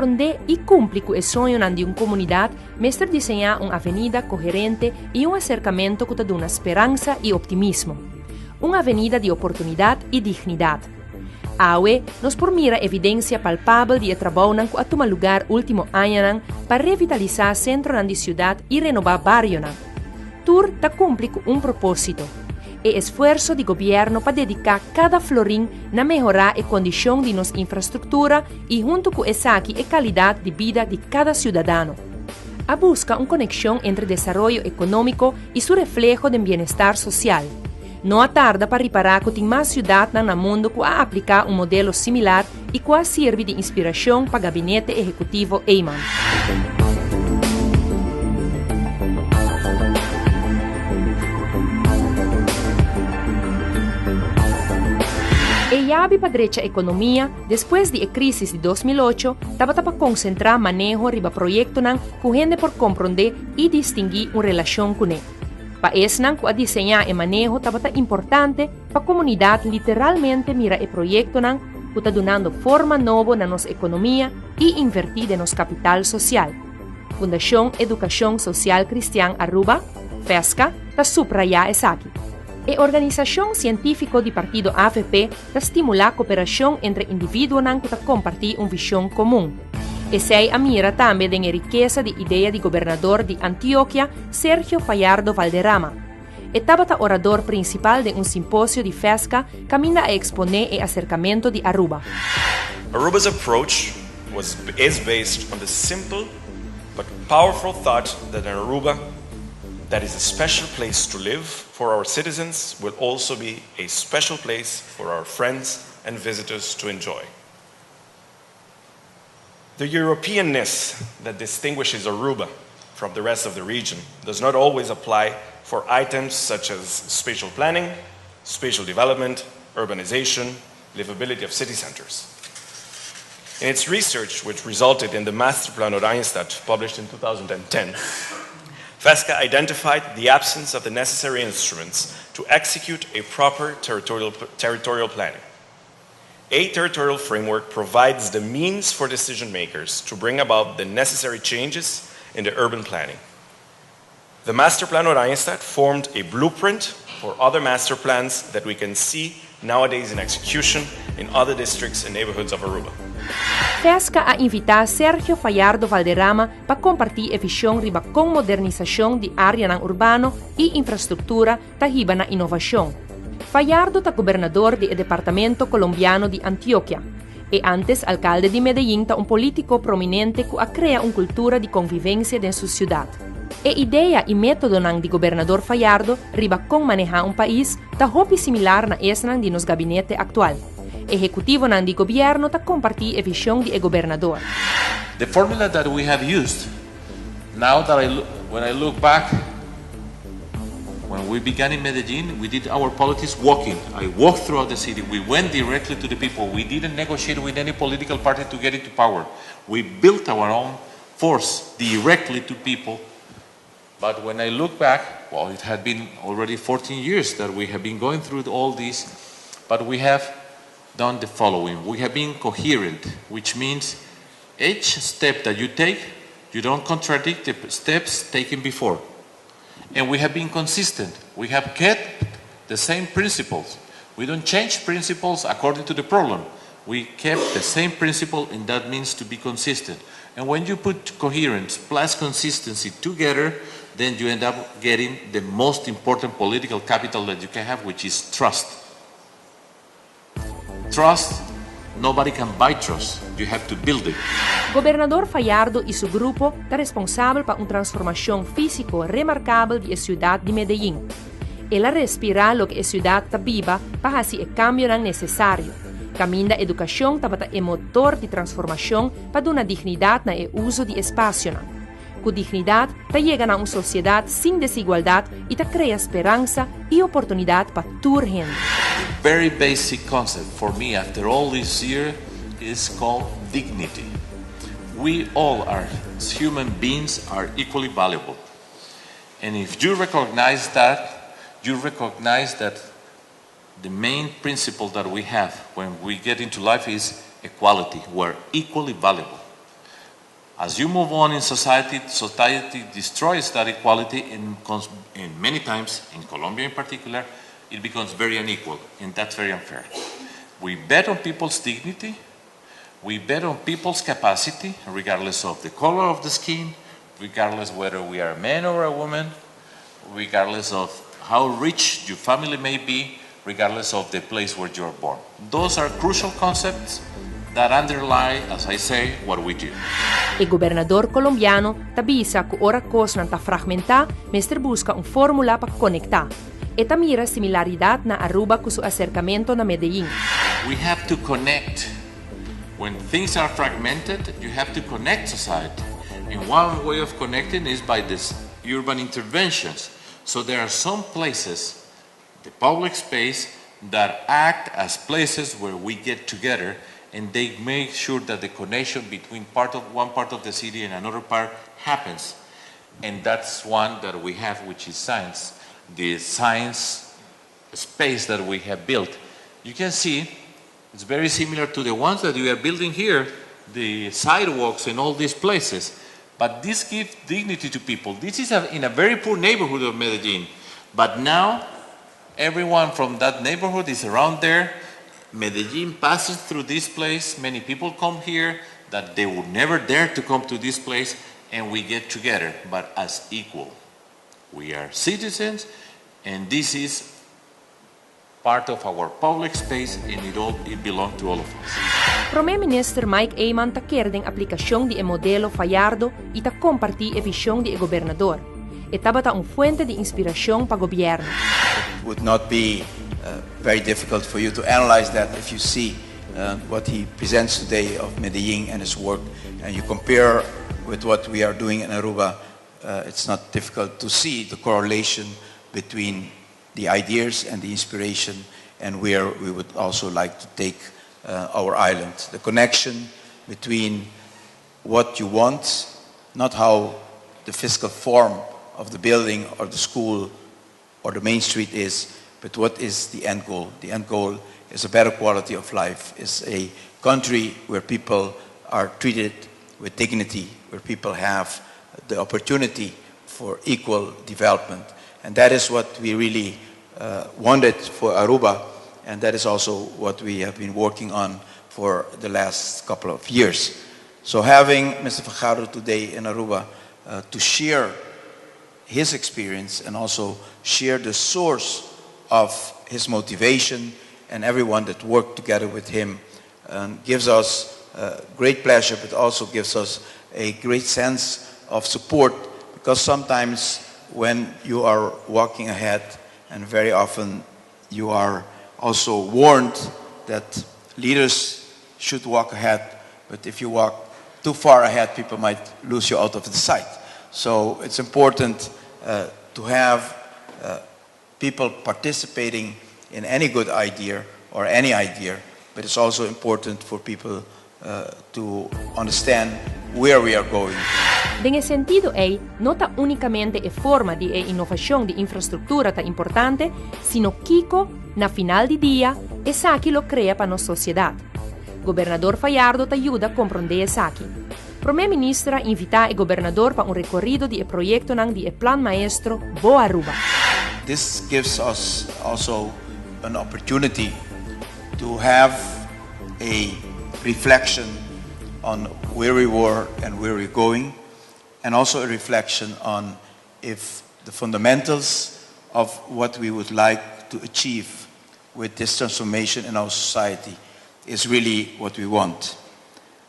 compreender e cumprir com o sonho de uma comunidade, mestre desenhar uma avenida coerente e um acercamento que te dá esperança e optimismo. Uma avenida de oportunidade e dignidade. Aue nos mira evidência palpável de trabalho que toma lugar último ano para revitalizar o centro da cidade e renovar o barrio. Tur ta cumpre com um propósito. E esforço do governo para dedicar cada florim na melhorar a condição de nossa infraestrutura e junto com essa a qualidade de vida de cada cidadão. A busca uma conexão entre desenvolvimento econômico e seu reflexo de bem-estar social. Não há tarde para reparar que tem mais cidades no mundo que a aplicar um modelo similar e que serve de inspiração para o gabinete executivo Eyman. E abre para a direita economia, depois da crise de 2008, estava para concentrar manejo riba projeto que gente por compreender e distinguir uma relação com ele. Para isso, que a desenhar e manejo estava importante para a comunidade literalmente mira o projeto que está dando forma nova na nossa economia e invertir em nosso capital social. Fundação Educação Social Cristiana Aruba, FESCA, está subrayar essa aqui. A organização científica do partido AFP está estimular a cooperação entre indivíduos que compartilham uma visão comum. E sei a mira também da riqueza de ideia do governador de Antioquia, Sergio Fajardo Valderrama. Estava o orador principal de um simpósio de FESCA que ainda a exponer o acercamento de Aruba. Aruba's approach is based on the simple but powerful thought that in Aruba, that is a special place to live for our citizens, will also be a special place for our friends and visitors to enjoy. The Europeanness that distinguishes Aruba from the rest of the region does not always apply for items such as spatial planning, spatial development, urbanization, livability of city centers. In its research, which resulted in the Master Plan Oranjestad, published in 2010, FESCA identified the absence of the necessary instruments to execute a proper territorial planning. A territorial framework provides the means for decision makers to bring about the necessary changes in the urban planning. The Master Plan Oranjestad formed a blueprint for other master plans that we can see nowadays in execution in other districts and neighborhoods of Aruba. FESCA a invitar Sergio Fajardo Valderrama para compartilhar a visão riba com modernização de área urbano e infraestrutura da riba na inovação. Fajardo é governador do departamento colombiano de Antioquia e antes alcalde de Medellín é um político prominente que cria uma cultura de convivência em sua cidade. A ideia e método do governador Fajardo riba com manejar um país está muito similar na essa de nosso gabinete atual. Executivo do governo está compartilhando a visão do governador. The formula that we have used, now that when I look back, when we began in Medellín, we did our politics walking. I walked throughout the city. We went directly to the people. We didn't negotiate with any political party to get into power. We built our own force directly to people. But when I look back, well, it had been already 14 years that we have been going through all this, but we have done the following. We have been coherent, which means each step that you take, you don't contradict the steps taken before. And we have been consistent. We have kept the same principles. We don't change principles according to the problem. We kept the same principle, and that means to be consistent. And when you put coherence plus consistency together, then you end up getting the most important political capital that you can have, which is trust. Trust, nobody can buy trust. You have to build it. Governador Fajardo e seu grupo está responsável por uma transformação física remarcável da cidade de Medellín. Ela respira o que a cidade está viva para fazer o cambio necessário. Caminho da educação está o motor de transformação para dar dignidade no uso de espaço. Com dignidade, está chegando a uma sociedade sem desigualdade e está criando esperança e oportunidade para toda a gente. Very basic concept for me after all this year is called dignity. We all are, as human beings, are equally valuable. And if you recognize that, you recognize that the main principle that we have when we get into life is equality. We're equally valuable. As you move on in society, society destroys that equality, and many times, in Colombia in particular, it becomes very unequal, and that's very unfair. We bet on people's dignity, we bet on people's capacity, regardless of the color of the skin, regardless whether we are a man or a woman, regardless of how rich your family may be, regardless of the place where you're born. Those are crucial concepts that underlie, as I say, what we do. Il governador colombiano tabisa que ora cosnan ta fragmentar, mister busca un fórmula para conectar. E mira similaridad na Aruba con su acercamiento na Medellín. We have to connect. When things are fragmented, you have to connect society. And one way of connecting is by these urban interventions. So there are some places, the public space, that act as places where we get together, and they make sure that the connection between one part of the city and another part happens. And that's one that we have, which is science, the science space that we have built. You can see it's very similar to the ones that we are building here, the sidewalks in all these places. But this gives dignity to people. This is in a very poor neighborhood of Medellin. But now, everyone from that neighborhood is around there. Medellin passes through this place. Many people come here that they would never dare to come to this place, and we get together, but as equal. We are citizens, and this is part of our public space, and it belongs to all of us. Premier Minister Mike Eyman ta querde en aplicación de modelo Fajardo y ta compartir e visión de gobernador. E tabata un fuente de inspiración para gobierno. It would not be very difficult for you to analyze that if you see what he presents today of Medellin and his work, and you compare with what we are doing in Aruba. It's not difficult to see the correlation between the ideas and the inspiration and where we would also like to take our island. The connection between what you want, not how the physical form of the building or the school or the main street is, but what is the end goal. The end goal is a better quality of life, is a country where people are treated with dignity, where people have the opportunity for equal development. And that is what we really wanted for Aruba, and that is also what we have been working on for the last couple of years. So having Mr. Fajardo today in Aruba to share his experience and also share the source of his motivation and everyone that worked together with him gives us great pleasure, but also gives us a great sense of support, because sometimes when you are walking ahead, and very often you are also warned that leaders should walk ahead, but if you walk too far ahead, people might lose you out of the sight. So it's important to have people participating in any good idea or any idea, but it's also important for people to understand where we are going. En ese sentido, no ta únicamente e forma de innovación de infraestructura ta importante, sino Kiko, na final di dia, e Saki lo crea para nuestra sociedad. Gobernador Fajardo te ayuda a comprender Saki. Premier Ministra invita el gobernador para un recorrido de proyecto de Plan Maestro Boa Aruba. This gives us also an opportunity to have a reflection on where we were and where we're going, and also a reflection on if the fundamentals of what we would like to achieve with this transformation in our society is really what we want.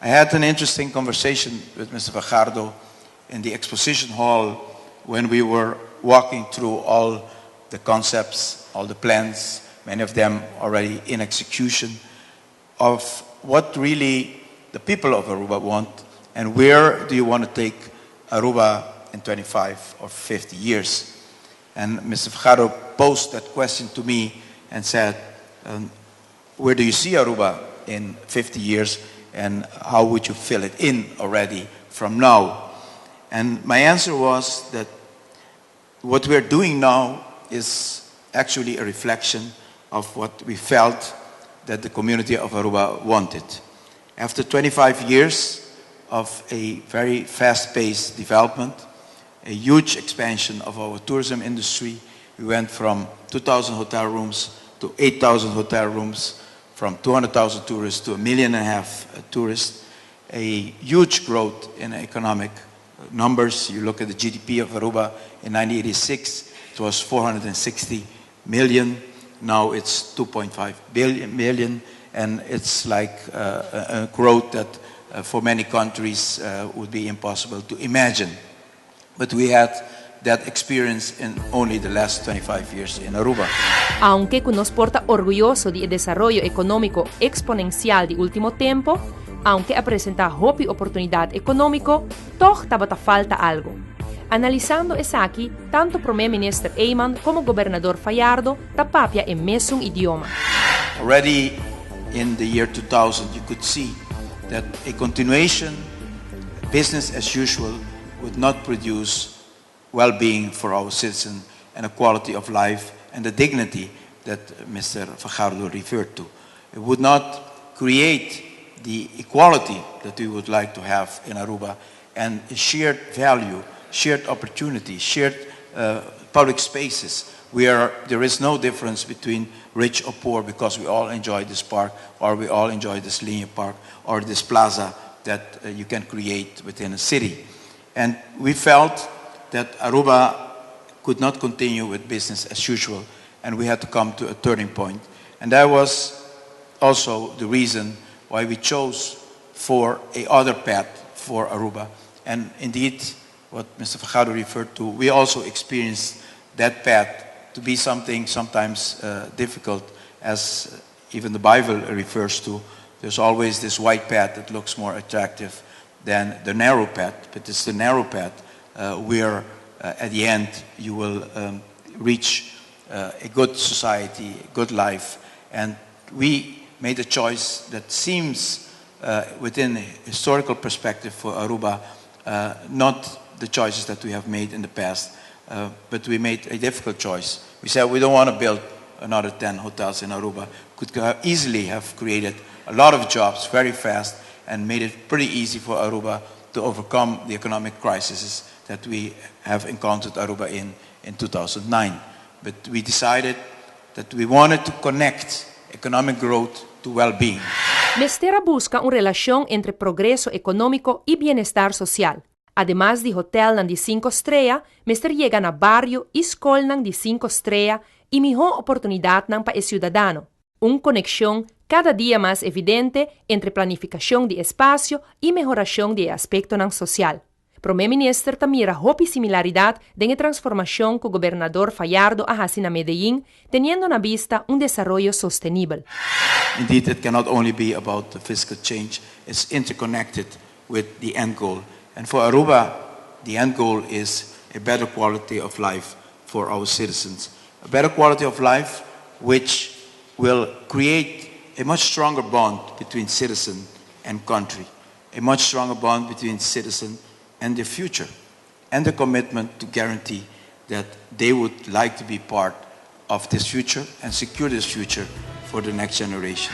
I had an interesting conversation with Mr. Fajardo in the exposition hall when we were walking through all the concepts, all the plans, many of them already in execution, of what really the people of Aruba want, and where do you want to take Aruba in 25 or 50 years. And Mr. Fajardo posed that question to me and said, where do you see Aruba in 50 years, and how would you fill it in already from now? And my answer was that what we're doing now is actually a reflection of what we felt that the community of Aruba wanted. After 25 years, of a very fast-paced development, a huge expansion of our tourism industry. We went from 2,000 hotel rooms to 8,000 hotel rooms, from 200,000 tourists to 1.5 million tourists, a huge growth in economic numbers. You look at the GDP of Aruba in 1986, it was 460 million. Now it's 2.5 million, and it's like a growth that for many countries would be impossible to imagine. But we had that experience in only the last 25 years in Aruba. Aunque nos porta orgulloso di desarrollo económico exponencial de último tiempo, aunque apresenta hopi oportunidad económico, toch tabata falta algo. Analizando esaki, tanto Primer Minister Eyman como Gobernador Fajardo tapapia en mesmo idioma. Already in the year 2000, you could see that a continuation, business as usual, would not produce well-being for our citizens and a quality of life and the dignity that Mr. Fajardo referred to. It would not create the equality that we would like to have in Aruba and a shared value, shared opportunity, shared public spaces where there is no difference between rich or poor because we all enjoy this park or we all enjoy this linear park or this plaza that you can create within a city. And we felt that Aruba could not continue with business as usual and we had to come to a turning point. And that was also the reason why we chose for a other path for Aruba. And indeed, what Mr. Fajardo referred to, we also experienced that path to be something sometimes difficult, as even the Bible refers to. There's always this wide path that looks more attractive than the narrow path, but it's the narrow path where at the end you will reach a good society, a good life. And we made a choice that seems within a historical perspective for Aruba, not the choices that we have made in the past, but we made a difficult choice. We said we don't want to build another 10 hotels in Aruba. Could easily have created a lot of jobs very fast and made it pretty easy for Aruba to overcome the economic crises that we have encountered Aruba in 2009. But we decided that we wanted to connect economic growth to well-being. Mestera busca una relación entre progreso económico y bienestar social. Además de hotel de 5 estrellas, Mester llega a barrio y escola de 5 estrellas y mejor oportunidad para el ciudadano. Una conexión cada día más evidente entre planificación de espacio y mejoración de aspecto social. Primer Minister tamira hopi similaridad de la transformación que el gobernador Fajardo hace en Medellín, teniendo a vista un desarrollo sostenible. Indeed, it cannot only be about the fiscal change, it's interconnected with the end goal. And for Aruba, the end goal is a better quality of life for our citizens. A better quality of life which will create a much stronger bond between citizen and country, a much stronger bond between citizen and the future, and the commitment to guarantee that they would like to be part of this future and secure this future for the next generation.